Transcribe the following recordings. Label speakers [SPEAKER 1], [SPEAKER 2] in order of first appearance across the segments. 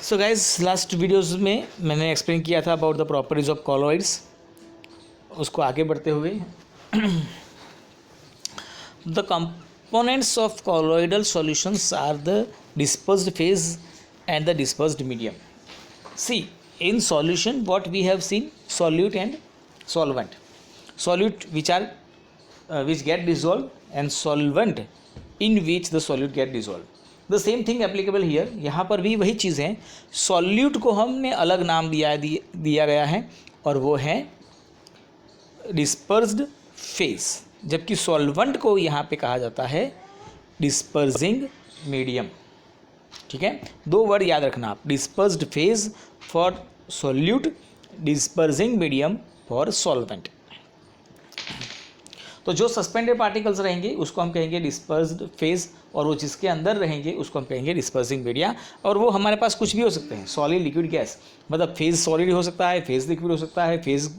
[SPEAKER 1] So guys last videos में मैंने explain किया था about the properties of colloids. उसको आगे बढ़ते हुए the components of colloidal solutions are the dispersed phase and the dispersed medium. See in solution what we have seen solute and solvent. Solute which get dissolved and solvent in which the solute get dissolved. The same thing applicable here. यहाँ पर भी वही चीज़ है, solute को हमने अलग नाम दिया गया है और वो है डिस्पर्स्ड फेज, जबकि सॉल्वेंट को यहाँ पे कहा जाता है डिस्पर्सिंग मीडियम। ठीक है, दो वर्ड याद रखना आप, dispersed phase for solute, dispersing medium for solvent. तो जो सस्पेंडेड पार्टिकल्स रहेंगे उसको हम कहेंगे डिस्पर्स्ड फेज, और वो जिसके अंदर रहेंगे उसको हम कहेंगे डिस्पर्सिंग मीडिया। और वो हमारे पास कुछ भी हो सकते हैं, सॉलिड लिक्विड गैस, मतलब फेज सॉलिड हो सकता है, फेज लिक्विड हो सकता है, फेज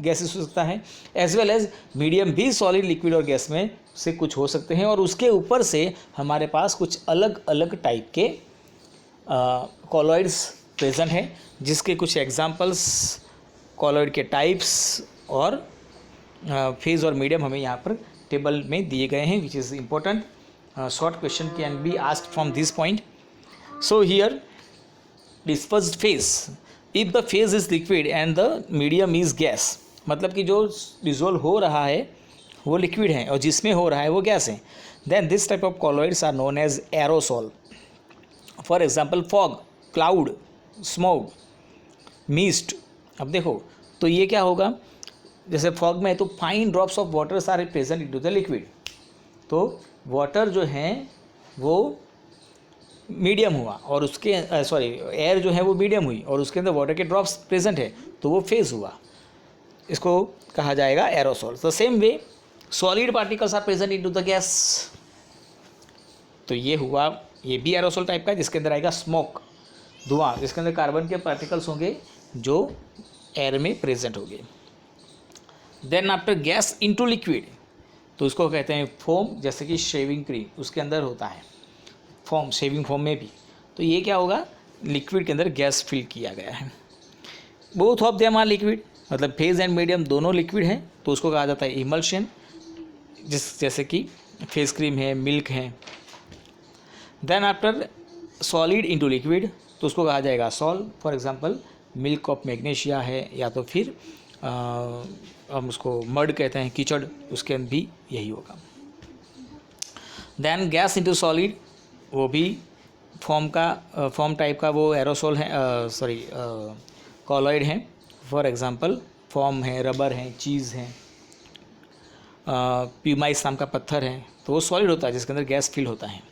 [SPEAKER 1] गैसेस हो सकता है, एज वेल एज मीडियम भी सॉलिड लिक्विड और गैस में से कुछ हो सकते हैं। और उसके ऊपर से हमारे पास कुछ अलग अलग टाइप के कॉलॉइड्स प्रेजेंट हैं, जिसके कुछ एग्जाम्पल्स कॉलॉइड के टाइप्स और फेज और मीडियम हमें यहाँ पर टेबल में दिए गए हैं, which is important. Short question can be asked from this point. So here dispersed phase, if the phase is liquid and the medium is gas, मतलब कि जो डिजोल्व हो रहा है वो लिक्विड है और जिसमें हो रहा है वो गैस है, then this type of colloids are known as aerosol. For example fog, cloud, smoke, mist. अब देखो तो ये क्या होगा, जैसे फॉग में है तो fine drops of water are present into the liquid, तो वाटर जो है वो मीडियम हुआ और उसके एयर जो है वो मीडियम हुई और उसके अंदर वाटर के ड्रॉप्स प्रेजेंट है तो वो फेज हुआ, इसको कहा जाएगा aerosol. The same way solid particles are present into the gas, तो ये हुआ, ये भी एरोसॉल टाइप का है, जिसके अंदर आएगा स्मोक, धुआं, जिसके अंदर कार्बन के पार्टिकल्स होंगे जो एयर में प्रेजेंट होंगे। Then after gas into liquid, तो उसको कहते हैं फोम, जैसे कि शेविंग क्रीम उसके अंदर होता है फोम, शेविंग फोम में भी, तो ये क्या होगा, लिक्विड के अंदर गैस फिल किया गया है। Both of them are liquid, मतलब फेज एंड मीडियम दोनों लिक्विड हैं, तो उसको कहा जाता है इमल्शन, जैसे कि फेस क्रीम है, मिल्क है। Then after solid into liquid, तो उसको कहा जाएगा sol. For example milk of magnesia है, या तो फिर हम उसको मड कहते हैं, कीचड़, उसके अंदर भी यही होगा। देन गैस इनटू सॉलिड, वो भी फॉर्म टाइप का वो एरोसोल है, कॉलॉइड है। फॉर एग्जांपल फॉर्म है, रबर है, चीज़ है, प्यूमाइस नाम का पत्थर है, तो वो सॉलिड होता है जिसके अंदर गैस फिल होता है।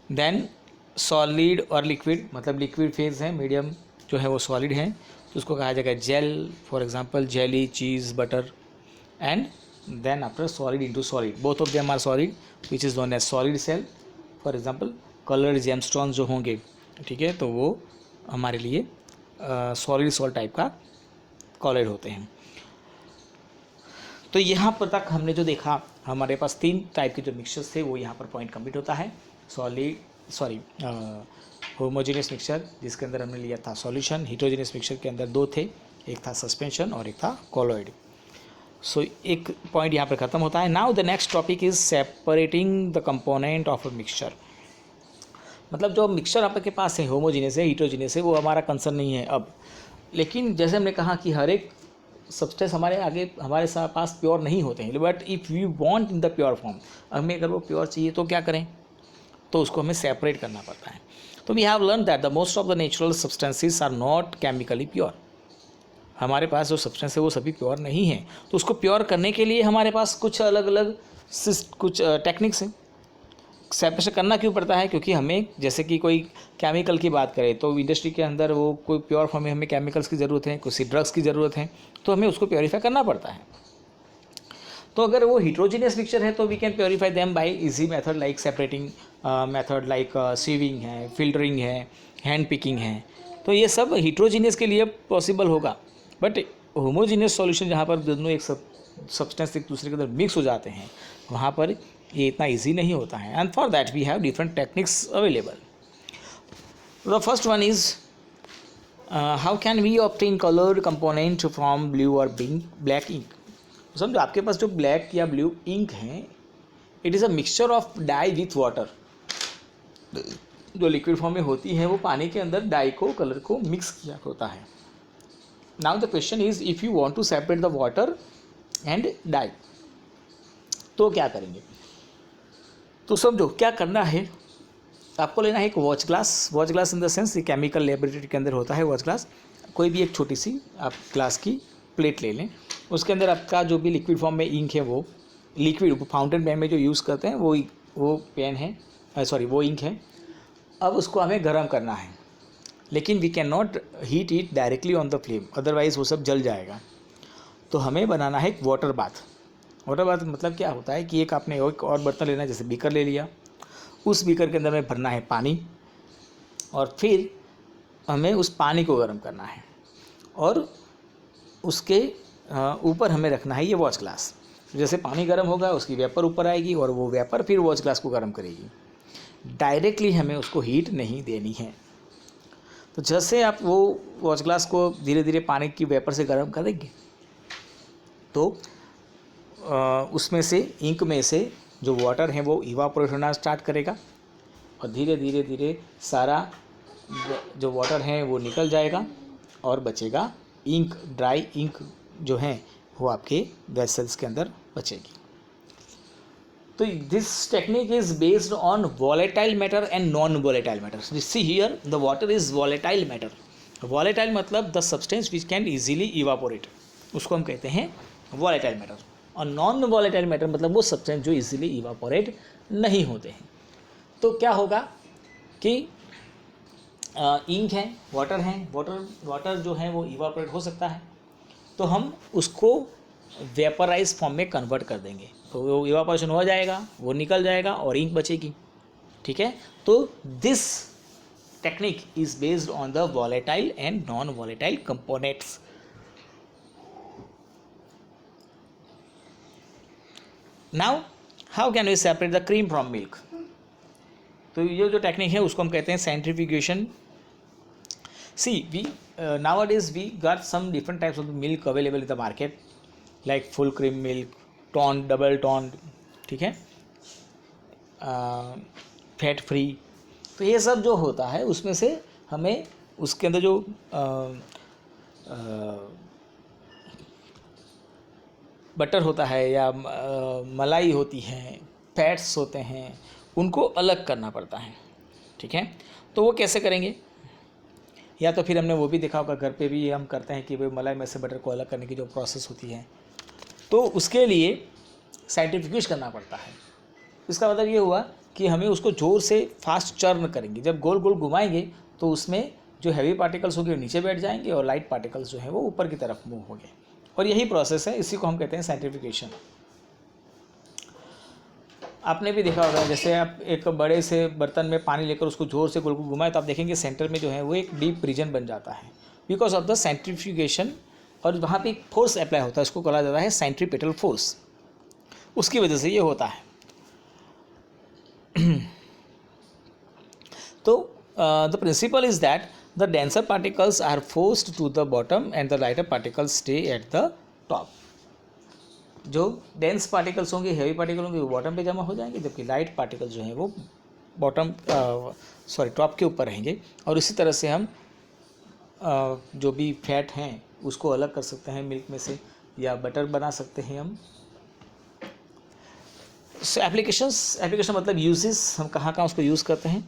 [SPEAKER 1] देन सॉलिड और लिक्विड, मतलब लिक्विड फेज है, मीडियम जो है वो सॉलिड है, तो उसको कहा जाएगा gel. For example jelly, cheese, butter. And then after solid into solid, both of them are solid, which is known as solid sol. For example coloured gemstone जो होंगे, ठीक है, तो वो हमारे लिए सॉलिड सॉल्ट टाइप का कॉलॉइड होते हैं। तो यहाँ पर तक हमने जो देखा, हमारे पास तीन टाइप के जो मिक्सचर्स थे वो यहाँ पर पॉइंट कंप्लीट होता है। होमोजेनियस मिक्सचर, जिसके अंदर हमने लिया था सॉल्यूशन। हिट्रोजेनियस मिक्सचर के अंदर दो थे, एक था सस्पेंशन और एक था कॉलॉइड। सो एक पॉइंट यहाँ पर ख़त्म होता है। Now the next topic is separating the component of a mixture, मतलब जो मिक्सचर आपके पास है, होमोजेनियस है, हिट्रोजेनियस है, वो हमारा कंसर्न नहीं है अब। लेकिन जैसे हमने कहा कि हर एक सब्सटेंस हमारे पास प्योर नहीं होते हैं, but if we want in the pure form, हमें अगर वो प्योर चाहिए तो क्या करें, तो उसको हमें सेपरेट करना पड़ता है। तो we have learn that the most of the natural substances are not chemically pure. हमारे पास जो सब्सटेंस है वो सभी प्योर नहीं है, तो उसको प्योर करने के लिए हमारे पास कुछ अलग अलग कुछ टेक्निक्स हैं। सेपरेशन करना क्यों पड़ता है, क्योंकि हमें, जैसे कि कोई केमिकल की बात करें तो इंडस्ट्री के अंदर वो कोई प्योर फॉर्म में हमें केमिकल्स की ज़रूरत है, कुछ ड्रग्स की ज़रूरत है, तो हमें उसको प्योरीफाई करना पड़ता है। तो अगर वो हिट्रोजीनियस मिक्सचर है तो we can purify them by easy method like separating method, like sieving है, फिल्टरिंग है, हैंड पिकिंग है, तो ये सब हिट्रोजीनियस के लिए पॉसिबल होगा। बट होमोजीनियस सॉल्यूशन, जहाँ पर दोनों एक सब्सटेंस एक दूसरे के अंदर मिक्स हो जाते हैं, वहाँ पर ये इतना ईजी नहीं होता है। And for that we have different techniques available. The first one is how can we obtain coloured component from blue और ब्लैक इंक। समझो आपके पास जो ब्लैक या ब्लू इंक है, it is a mixture of dye with water. जो liquid form में होती है वो पानी के अंदर डाई को, कलर को मिक्स किया होता है। Now the question is if you want to separate the water and dye, तो क्या करेंगे। तो समझो क्या करना है, आपको लेना है एक watch glass. Watch glass in the sense ये केमिकल लेबोरेटरी के अंदर होता है वॉच ग्लास। कोई भी एक छोटी सी आप ग्लास की प्लेट ले लें, उसके अंदर आपका जो भी लिक्विड फॉर्म में इंक है, वो लिक्विड फाउंटेन पेन में जो यूज़ करते हैं वो पेन है, वो इंक है। अब उसको हमें गर्म करना है, लेकिन we can not heat it directly on the flame, otherwise वो सब जल जाएगा। तो हमें बनाना है एक वाटर बाथ। वाटर बाथ मतलब क्या होता है कि एक आपने एक और बर्तन लेना है, जैसे बीकर ले लिया, उस बीकर के अंदर में भरना है पानी, और फिर हमें उस पानी को गर्म करना है, और उसके ऊपर हमें रखना है ये वॉच ग्लास। जैसे पानी गर्म होगा उसकी वेपर ऊपर आएगी, और वो वेपर फिर वॉच ग्लास को गर्म करेगी। डायरेक्टली हमें उसको हीट नहीं देनी है। तो जैसे आप वो वॉच ग्लास को धीरे धीरे पानी की वेपर से गर्म करेंगे, तो उसमें से इंक में से जो वाटर है वो इवापोरेट होना स्टार्ट करेगा, और धीरे धीरे धीरे सारा जो वाटर है वो निकल जाएगा, और बचेगा इंक। ड्राई इंक जो है वो आपके वेसल्स के अंदर बचेगी। तो this technique is based on volatile matter and non volatile matter. See here the water is volatile matter. Volatile मतलब the substance which can easily evaporate, उसको हम कहते हैं वॉलेटाइल मैटर। और नॉन वॉलेटाइल मैटर मतलब वो सब्सटेंस जो easily evaporate नहीं होते हैं। तो क्या होगा कि इंक है, वाटर जो है वो इवापोरेट हो सकता है, तो हम उसको वेपराइज फॉर्म में कन्वर्ट कर देंगे, तो वो इवापोरेशन हो जाएगा, वो निकल जाएगा और इंक बचेगी। ठीक है, तो this technique is based on the volatile and non volatile components. Now how can we separate the cream from milk. तो ये जो टेक्निक है उसको हम कहते हैं centrifugation. See we nowadays we got some different types of milk available in the market, like full cream milk, toned, double toned, ठीक है, फैट फ्री। तो ये सब जो होता है उसमें से हमें उसके अंदर जो बटर होता है या मलाई होती है, फैट्स होते हैं, उनको अलग करना पड़ता है। ठीक है, तो वो कैसे करेंगे, या तो फिर हमने वो भी देखा होगा, घर पे भी हम करते हैं कि भाई मलाई में से बटर को अलग करने की जो प्रोसेस होती है, तो उसके लिए साइंटिफिक करना पड़ता है। इसका मतलब ये हुआ कि हमें उसको ज़ोर से फास्ट चर्न करेंगे, जब गोल गोल घुमाएंगे तो उसमें जो हैवी पार्टिकल्स होंगे वो नीचे बैठ जाएंगे और लाइट पार्टिकल्स जो है वो ऊपर की तरफ मूव होंगे, और यही प्रोसेस है, इसी को हम कहते हैं साइंटिफिकेशन। आपने भी देखा होगा, जैसे आप एक बड़े से बर्तन में पानी लेकर उसको ज़ोर से गोल गोल घुमाएं तो आप देखेंगे सेंटर में जो है वो एक डीप रीजन बन जाता है, बिकॉज ऑफ द सेंट्रीफ्यूगेशन, और वहाँ पे एक फोर्स अप्लाई होता है, उसको कहा जाता है सेंट्रीपेटल फोर्स, उसकी वजह से ये होता है। तो the principle is that the denser particles are forced to the bottom and the lighter particles stay at the top. जो डेंस पार्टिकल्स होंगे, हैवी पार्टिकल होंगे, वो बॉटम पे जमा हो जाएंगे, जबकि लाइट पार्टिकल्स जो हैं वो टॉप के ऊपर रहेंगे। और इसी तरह से हम जो भी फैट हैं उसको अलग कर सकते हैं मिल्क में से, या बटर बना सकते हैं हम। एप्लीकेशन मतलब यूजेस, हम कहाँ कहाँ उसको यूज़ करते हैं।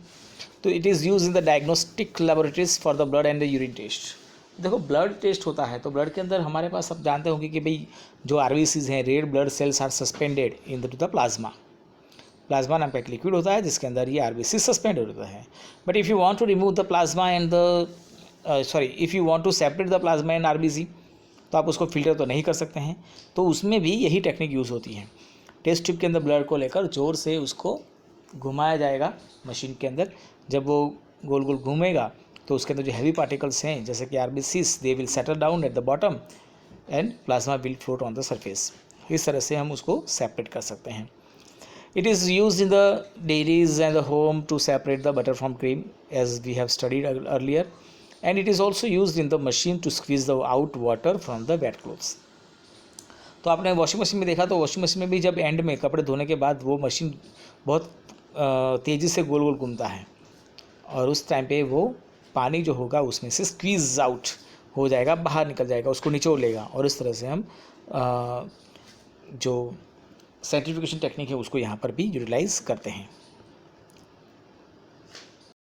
[SPEAKER 1] तो it is use in the diagnostic laboratories for the blood and the urine test. देखो ब्लड टेस्ट होता है तो ब्लड के अंदर हमारे पास, आप जानते होंगे कि भाई जो RBCs हैं, red blood cells are suspended in the plasma. Plasma नाम का एक लिक्विड होता है जिसके अंदर ये RBC सस्पेंडेड होता है। But if you want to remove the plasma and if you want to separate the plasma and RBC, तो आप उसको फिल्टर तो नहीं कर सकते हैं, तो उसमें भी यही टेक्निक यूज़ होती है। टेस्ट ट्यूब के अंदर ब्लड को लेकर ज़ोर से उसको घुमाया जाएगा मशीन के अंदर, जब वो गोल गोल घूमेगा तो उसके अंदर जो हैवी पार्टिकल्स हैं जैसे कि RBCs, they will settle down at the bottom and plasma will float on the surface. इस तरह से हम उसको सेपरेट कर सकते हैं। It is used in the dairies and the home to separate the butter from cream, as we have studied earlier, and it is also used in the machine to squeeze the out water from the wet clothes. तो आपने washing machine में देखा, तो washing machine में भी जब and में कपड़े धोने के बाद वो मशीन बहुत तेज़ी से गोल गोल घूमता है, और उस टाइम पे वो पानी जो होगा उसमें से स्क्वीज आउट हो जाएगा, बाहर निकल जाएगा, उसको निचोड़ लेगा, और इस तरह से हम जो सेंट्रीफ्यूगेशन टेक्निक है उसको यहाँ पर भी यूटिलाइज करते हैं.